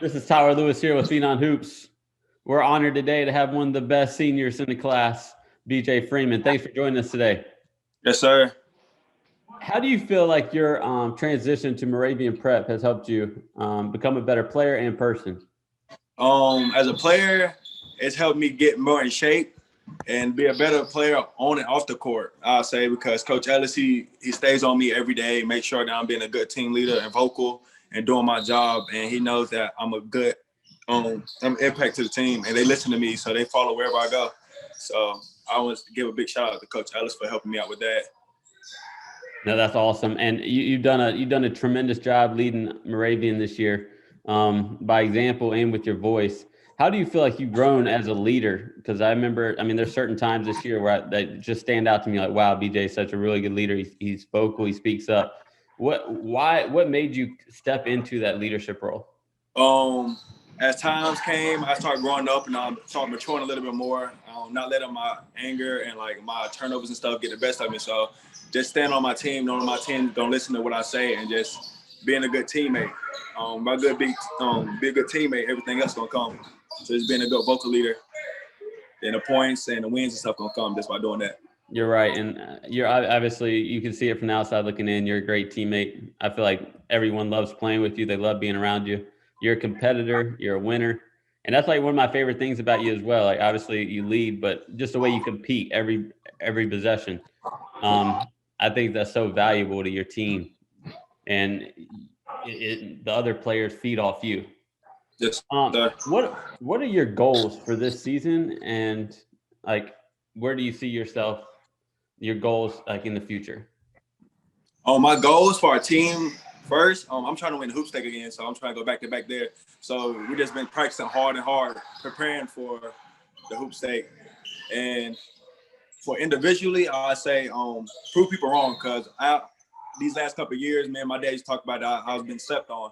This is Tyler Lewis here with Phenom Hoops. We're honored today to have one of the best seniors in the class, BJ Freeman. Thanks for joining us today. Yes, sir. How do you feel like your transition to Moravian Prep has helped you become a better player and person? As a player, it's helped me get more in shape and be a better player on and off the court, I'll say, because Coach Ellis, he stays on me every day, make sure that I'm being a good team leader and vocal and doing my job. And he knows that I'm a good impact to the team, and they listen to me, so they follow wherever I go. So I want to give a big shout out to Coach Ellis for helping me out with that. No, that's awesome. And you've done a tremendous job leading Moravian this year by example and with your voice. How do you feel like you've grown as a leader? Because I remember, there's certain times this year where that just stand out to me, like, wow, BJ is such a really good leader. He's vocal, he speaks up. What made you step into that leadership role? As times came, I started growing up and I started maturing a little bit more, not letting my anger and like my turnovers and stuff get the best of me. So just stand on my team, knowing my team don't listen to what I say, and just being a good teammate. Be a good teammate, everything else gonna come. So just being a good vocal leader, and the points and the wins and stuff gonna come just by doing that. You're right, and you're obviously, you can see it from the outside looking in. You're a great teammate. I feel like everyone loves playing with you. They love being around you. You're a competitor. You're a winner, and that's like one of my favorite things about you as well. Like, obviously you lead, but just the way you compete every possession. I think that's so valuable to your team, and the other players feed off you. Yes. What are your goals for this season, and like, where do you see yourself, your goals like in the future? My goals for our team first, I'm trying to win the hoop stake again, so I'm trying to go back to back there. So we just been practicing hard and hard, preparing for the hoop stake. And for individually, I say prove people wrong, because these last couple of years, man, my dad's talked about I was being slept on.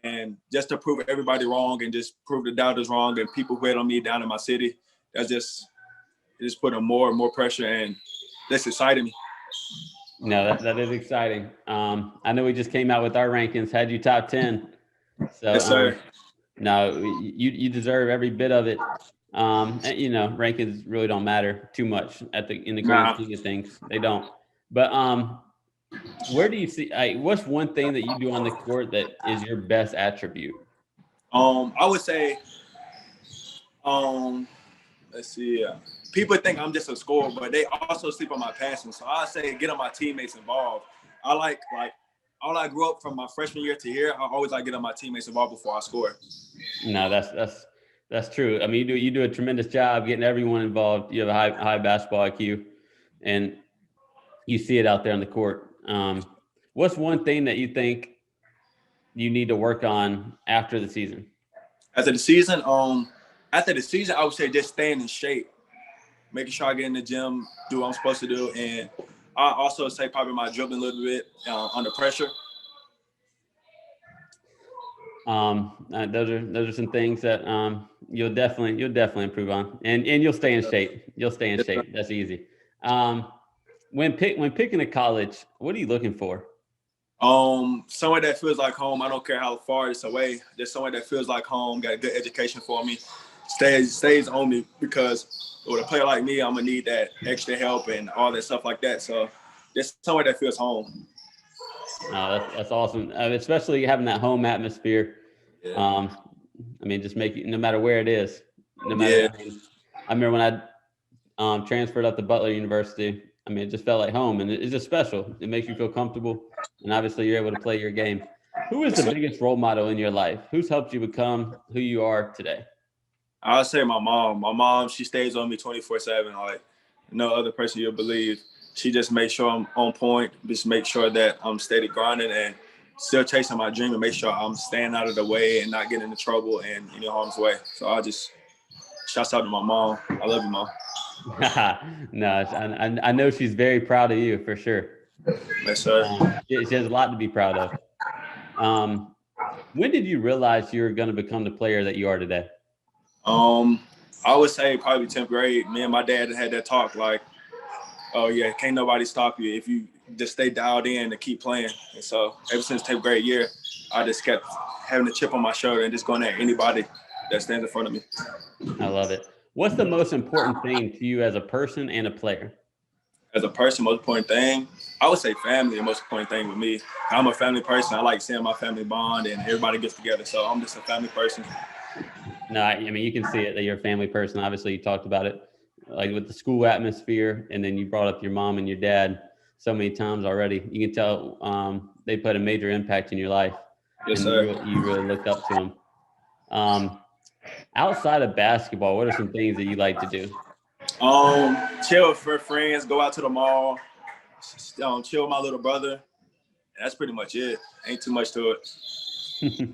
And just to prove everybody wrong and just prove the doubters wrong and people who hate on me down in my city, that's just putting more and more pressure, and that's exciting me. No, that is exciting. I know we just came out with our rankings, had you top 10. So Yes, sir. No, you deserve every bit of it. And, rankings really don't matter too much in the grand scheme of things. They don't. But where do you see? What's one thing that you do on the court that is your best attribute? I would say, let's see. People think I'm just a scorer, but they also sleep on my passing. So I say get on my teammates involved. I like all I grew up from my freshman year to here. I always like get on my teammates involved before I score. No, that's true. You do a tremendous job getting everyone involved. You have a high basketball IQ, and you see it out there on the court. What's one thing that you think you need to work on after the season? After the season, I would say just staying in shape, making sure I get in the gym, do what I'm supposed to do, and I also say probably my dribbling a little bit under pressure. Those are some things that you'll definitely improve on, and you'll stay in shape. You'll stay in shape. That's easy. When picking a college, what are you looking for? Somewhere that feels like home. I don't care how far it's away. Just somewhere that feels like home. Got a good education for me. Stays on me, because with a player like me, I'm gonna need that extra help and all that stuff like that. So just somewhere that feels home. That's awesome, especially having that home atmosphere. Yeah. Just make it, no matter where it is, no matter. Yeah. I remember when I transferred up to Butler University. It just felt like home, and it's just special. It makes you feel comfortable, and obviously you're able to play your game. Who is the biggest role model in your life? Who's helped you become who you are today? I'll say my mom. My mom, she stays on me 24/7. Like no other person you'll believe. She just makes sure I'm on point. Just make sure that I'm steady grinding and still chasing my dream, and make sure I'm staying out of the way and not getting into trouble and harm's way. So I just shouts out to my mom. I love you, Mom. No, I know she's very proud of you for sure. Yes, sir. She has a lot to be proud of. When did you realize you were going to become the player that you are today? I would say probably 10th grade. Me and my dad had that talk like, oh yeah, can't nobody stop you if you just stay dialed in and keep playing. And so ever since 10th grade year, I just kept having a chip on my shoulder and just going at anybody that stands in front of me. I love it. What's the most important thing to you as a person and a player? As a person, most important thing, I would say family, the most important thing with me. I'm a family person. I like seeing my family bond and everybody gets together. So I'm just a family person. No, I mean, you can see it that you're a family person. Obviously, you talked about it, like with the school atmosphere, and then you brought up your mom and your dad so many times already. You can tell they put a major impact in your life. Yes, and sir. you really looked up to them. Outside of basketball, what are some things that you like to do? Chill with friends, go out to the mall, chill with my little brother. That's pretty much it. Ain't too much to it.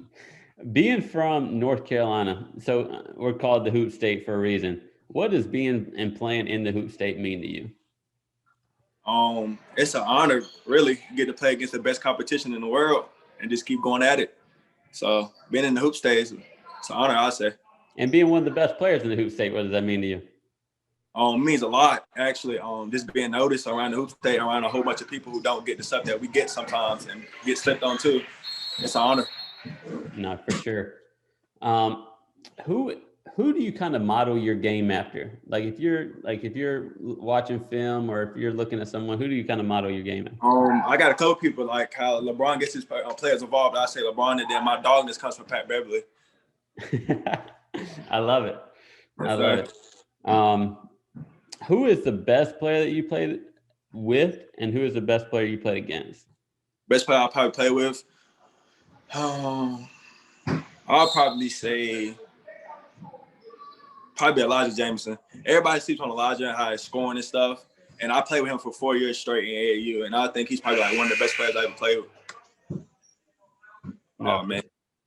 Being from North Carolina, so we're called the Hoop State for a reason. What does being and playing in the Hoop State mean to you? It's an honor, really, get to play against the best competition in the world and just keep going at it. So being in the Hoop State, it's an honor, I say. And being one of the best players in the Hoop State, what does that mean to you? Means a lot, actually. Just being noticed around the Hoop State, around a whole bunch of people who don't get the stuff that we get sometimes and get slipped on too. It's an honor. No, for sure. Who do you kind of model your game after? Like if you're watching film or if you're looking at someone, who do you kind of model your game after? I got a couple people like how LeBron gets his players involved. I say LeBron, and then my dogness comes from Pat Beverly. I love it. I love it. Who is the best player that you played with, and who is the best player you played against? Best player I'll probably play with? I'll probably say probably Elijah Jameson. Everybody sleeps on Elijah and how he's scoring and stuff. And I played with him for 4 years straight in AAU, and I think he's probably like one of the best players I ever played with. Oh, man.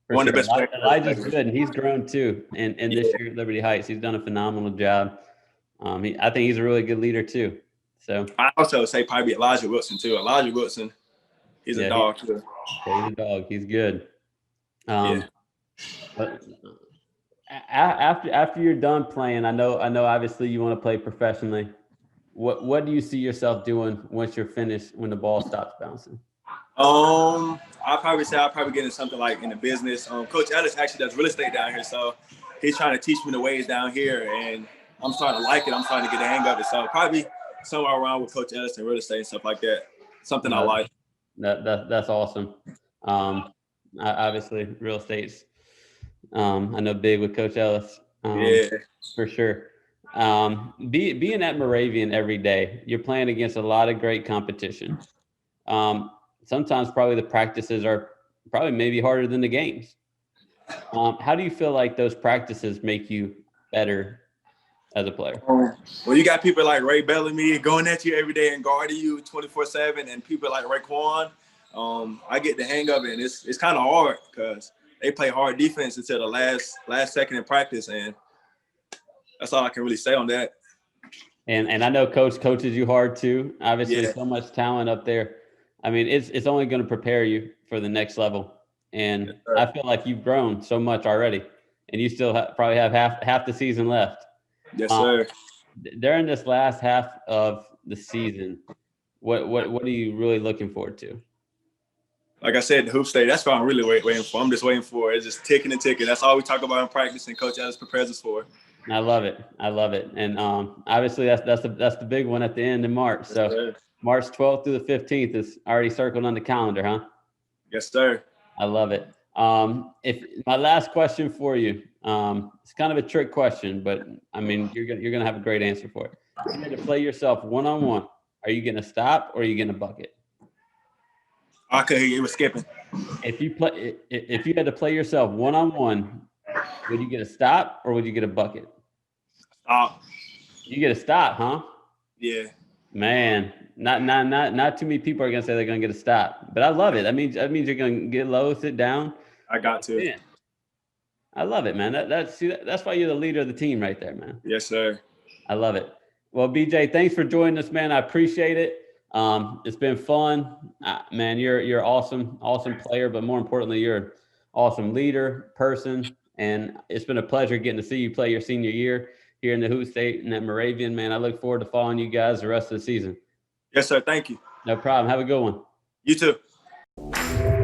One of the best players. Elijah's good, and he's grown too. And this year at Liberty Heights, he's done a phenomenal job. I think he's a really good leader too. So I also say probably Elijah Wilson too. Elijah Wilson, he's a dog too. He's a dog. He's good. But after you're done playing, I know. Obviously, you want to play professionally. What do you see yourself doing once you're finished? When the ball stops bouncing? I'll probably get into something like in the business. Coach Ellis actually does real estate down here, so he's trying to teach me the ways down here, and I'm starting to like it. I'm starting to get the hang of it. So probably somewhere around with Coach Ellis and real estate and stuff like that. Something I like. That's awesome. Obviously, real estate's I know big with Coach Ellis. For sure. Being at Moravian every day, you're playing against a lot of great competition. Sometimes probably the practices are probably maybe harder than the games. How do you feel like those practices make you better as a player? Well, you got people like Ray Bellamy going at you every day and guarding you 24/7, and people like Raekwon. I get the hang of it, and it's kind of hard because they play hard defense until the last second in practice, and that's all I can really say on that. And I know Coach coaches you hard too. Obviously, so much talent up there. I mean, it's only going to prepare you for the next level. And I feel like you've grown so much already, and you still probably have half the season left. Yes, sir. During this last half of the season, what are you really looking forward to? Like I said, the Hoop State, that's what I'm really waiting for. I'm just waiting for it. It's just ticking and ticking. That's all we talk about in practice, and Coach Ellis prepares us for. I love it. And obviously that's the big one at the end in March. So yes, March 12th through the 15th is already circled on the calendar, huh? Yes, sir. I love it. If my last question for you, it's kind of a trick question, but I mean you're gonna have a great answer for it. If you had to play yourself one-on-one, are you gonna stop or are you gonna bucket? I could hear you. It was skipping. If you had to play yourself one-on-one, would you get a stop or would you get a bucket? Stop. You get a stop, huh? Yeah. Man, not too many people are gonna say they're gonna get a stop, but I love it. That means you're gonna get low, sit down. I got to. Man, I love it, man. That's why you're the leader of the team right there, man. Yes, sir. I love it. Well, BJ, thanks for joining us, man. I appreciate it. It's been fun, man. You're awesome player, but more importantly, you're an awesome leader, person, and it's been a pleasure getting to see you play your senior year here in the Hoop State and at Moravian, man. I look forward to following you guys the rest of the season. Yes, sir. Thank you. No problem. Have a good one. You too.